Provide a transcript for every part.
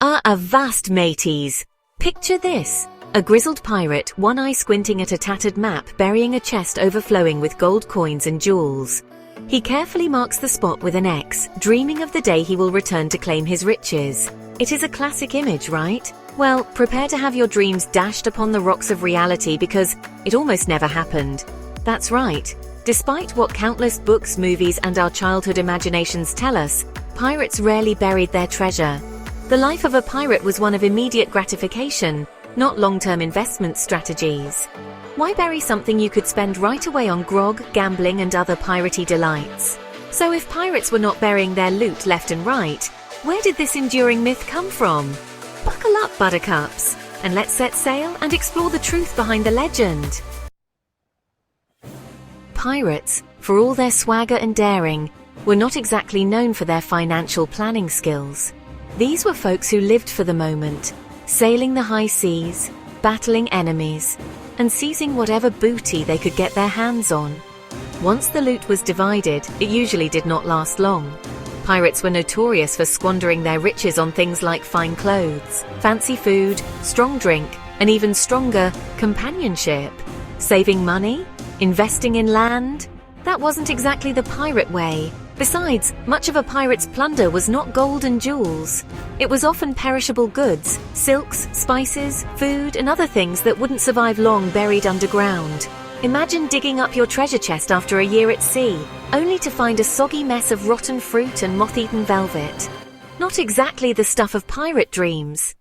Avast mateys! Picture this. A grizzled pirate, one eye squinting at a tattered map, burying a chest overflowing with gold coins and jewels. He carefully marks the spot with an X, dreaming of the day he will return to claim his riches. It is a classic image, right? Well, prepare to have your dreams dashed upon the rocks of reality because it almost never happened. That's right. Despite what countless books, movies, and our childhood imaginations tell us, pirates rarely buried their treasure. The life of a pirate was one of immediate gratification, not long-term investment strategies. Why bury something you could spend right away on grog, gambling, and other piratey delights? So if pirates were not burying their loot left and right, where did this enduring myth come from? Buckle up, buttercups, and let's set sail and explore the truth behind the legend. Pirates, for all their swagger and daring, were not exactly known for their financial planning skills. These were folks who lived for the moment, sailing the high seas, battling enemies, and seizing whatever booty they could get their hands on. Once the loot was divided, it usually did not last long. Pirates were notorious for squandering their riches on things like fine clothes, fancy food, strong drink, and even stronger, companionship. Saving money? Investing in land? That wasn't exactly the pirate way. Besides, much of a pirate's plunder was not gold and jewels. It was often perishable goods, silks, spices, food, and other things that wouldn't survive long buried underground. Imagine digging up your treasure chest after a year at sea, only to find a soggy mess of rotten fruit and moth-eaten velvet. Not exactly the stuff of pirate dreams.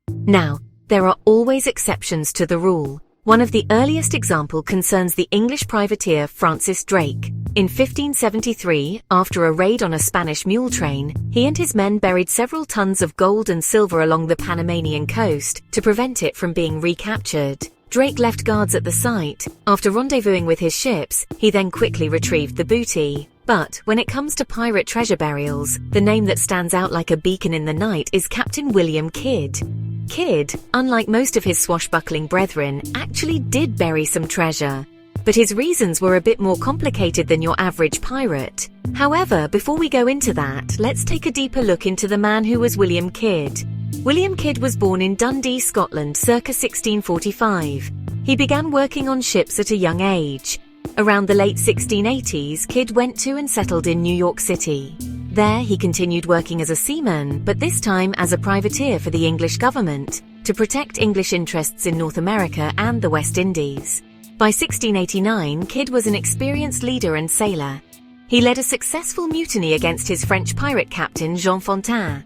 Now, there are always exceptions to the rule. One of the earliest examples concerns the English privateer Francis Drake. In 1573, after a raid on a Spanish mule train, he and his men buried several tons of gold and silver along the Panamanian coast to prevent it from being recaptured. Drake left guards at the site. After rendezvousing with his ships, he then quickly retrieved the booty. But when it comes to pirate treasure burials, the name that stands out like a beacon in the night is Captain William Kidd. Kidd, unlike most of his swashbuckling brethren, actually did bury some treasure. But his reasons were a bit more complicated than your average pirate. However, before we go into that, let's take a deeper look into the man who was William Kidd. William Kidd was born in Dundee, Scotland, circa 1645. He began working on ships at a young age. Around the late 1680s, Kidd went to and settled in New York City. There, he continued working as a seaman, but this time as a privateer for the English government, to protect English interests in North America and the West Indies. By 1689, Kidd was an experienced leader and sailor. He led a successful mutiny against his French pirate captain Jean Fontaine.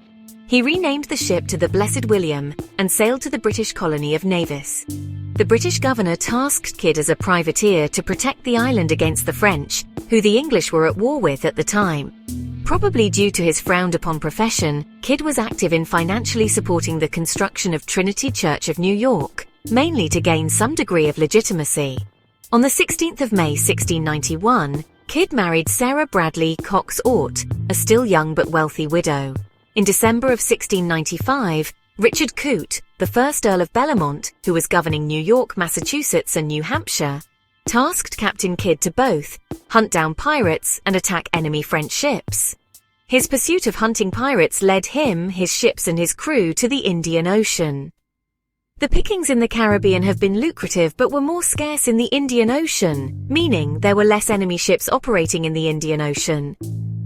He renamed the ship to the Blessed William and sailed to the British colony of Nevis. The British governor tasked Kidd as a privateer to protect the island against the French, who the English were at war with at the time. Probably due to his frowned-upon profession, Kidd was active in financially supporting the construction of Trinity Church of New York, mainly to gain some degree of legitimacy. On the 16th of May 1691, Kidd married Sarah Bradley Cox Ort, a still young but wealthy widow. In December of 1695, Richard Coote, the first Earl of Bellamont, who was governing New York, Massachusetts, and New Hampshire, tasked Captain Kidd to both hunt down pirates and attack enemy French ships. His pursuit of hunting pirates led him, his ships, and his crew to the Indian Ocean. The pickings in the Caribbean have been lucrative but were more scarce in the Indian Ocean, meaning there were less enemy ships operating in the Indian Ocean.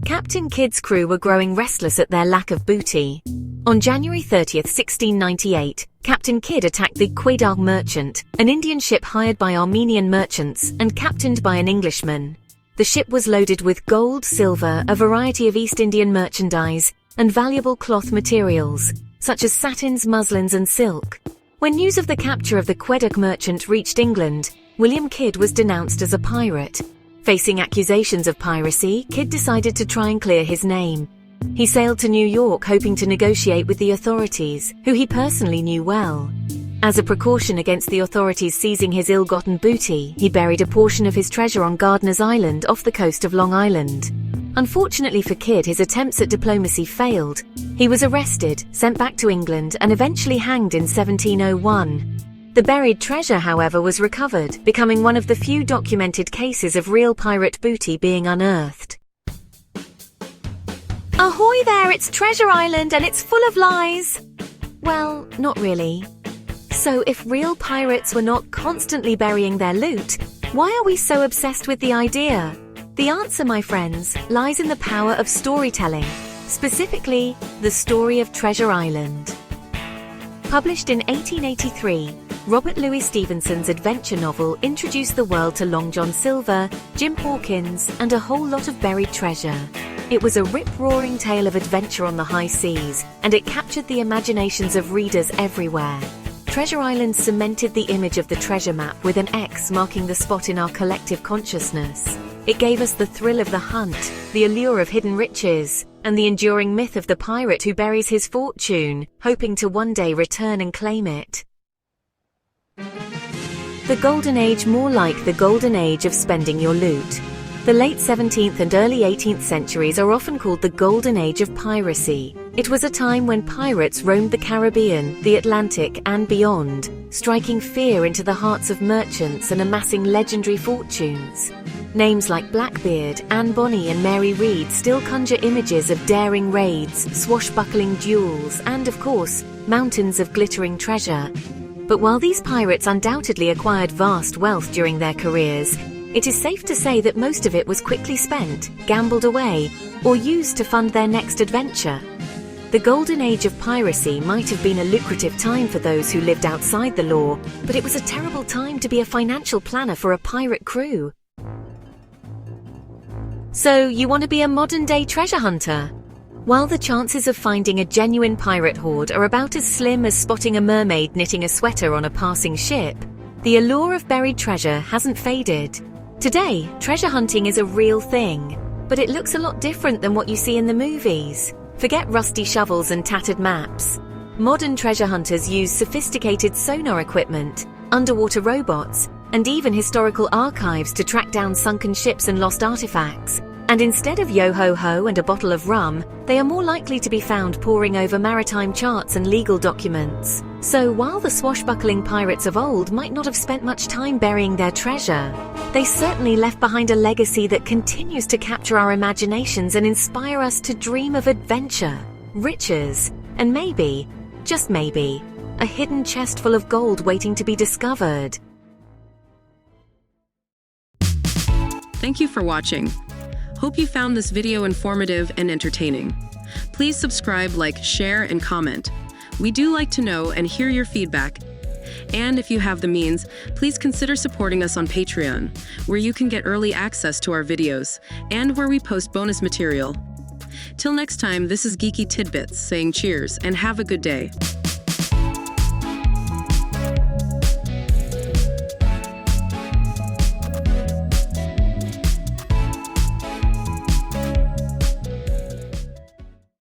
Captain Kidd's crew were growing restless at their lack of booty. On January 30th, 1698, Captain Kidd attacked the Quedagh Merchant, an Indian ship hired by Armenian merchants and captained by an Englishman. The ship was loaded with gold, silver, a variety of East Indian merchandise, and valuable cloth materials, such as satins, muslins, and silk. When news of the capture of the Quedagh Merchant reached England, William Kidd was denounced as a pirate. Facing accusations of piracy, Kidd decided to try and clear his name. He sailed to New York hoping to negotiate with the authorities, who he personally knew well. As a precaution against the authorities seizing his ill-gotten booty, he buried a portion of his treasure on Gardiners Island off the coast of Long Island. Unfortunately for Kidd, his attempts at diplomacy failed. He was arrested, sent back to England, and eventually hanged in 1701. The buried treasure, however, was recovered, becoming one of the few documented cases of real pirate booty being unearthed. Ahoy there, it's Treasure Island and it's full of lies! Well, not really. So if real pirates were not constantly burying their loot, why are we so obsessed with the idea? The answer, my friends, lies in the power of storytelling, specifically the story of Treasure Island. Published in 1883, Robert Louis Stevenson's adventure novel introduced the world to Long John Silver, Jim Hawkins, and a whole lot of buried treasure. It was a rip-roaring tale of adventure on the high seas, and it captured the imaginations of readers everywhere. Treasure Island cemented the image of the treasure map with an X marking the spot in our collective consciousness. It gave us the thrill of the hunt, the allure of hidden riches, and the enduring myth of the pirate who buries his fortune, hoping to one day return and claim it. The Golden Age, more like the Golden Age of spending your loot. The late 17th and early 18th centuries are often called the Golden Age of piracy. It was a time when pirates roamed the Caribbean, the Atlantic, and beyond, striking fear into the hearts of merchants and amassing legendary fortunes. Names like Blackbeard, Anne Bonny, and Mary Read still conjure images of daring raids, swashbuckling duels, and, of course, mountains of glittering treasure. But while these pirates undoubtedly acquired vast wealth during their careers, it is safe to say that most of it was quickly spent, gambled away, or used to fund their next adventure. The Golden Age of piracy might have been a lucrative time for those who lived outside the law, but it was a terrible time to be a financial planner for a pirate crew. So, you want to be a modern-day treasure hunter? While the chances of finding a genuine pirate hoard are about as slim as spotting a mermaid knitting a sweater on a passing ship, the allure of buried treasure hasn't faded. Today, treasure hunting is a real thing, but it looks a lot different than what you see in the movies. Forget rusty shovels and tattered maps. Modern treasure hunters use sophisticated sonar equipment, underwater robots, and even historical archives to track down sunken ships and lost artifacts. And instead of yo-ho-ho and a bottle of rum, they are more likely to be found poring over maritime charts and legal documents. So while the swashbuckling pirates of old might not have spent much time burying their treasure, they certainly left behind a legacy that continues to capture our imaginations and inspire us to dream of adventure, riches, and maybe, just maybe, a hidden chest full of gold waiting to be discovered. Thank you for watching. Hope you found this video informative and entertaining. Please subscribe, like, share, and comment. We do like to know and hear your feedback. And if you have the means, please consider supporting us on Patreon, where you can get early access to our videos and where we post bonus material. Till next time, this is Geeky Tidbits saying cheers and have a good day.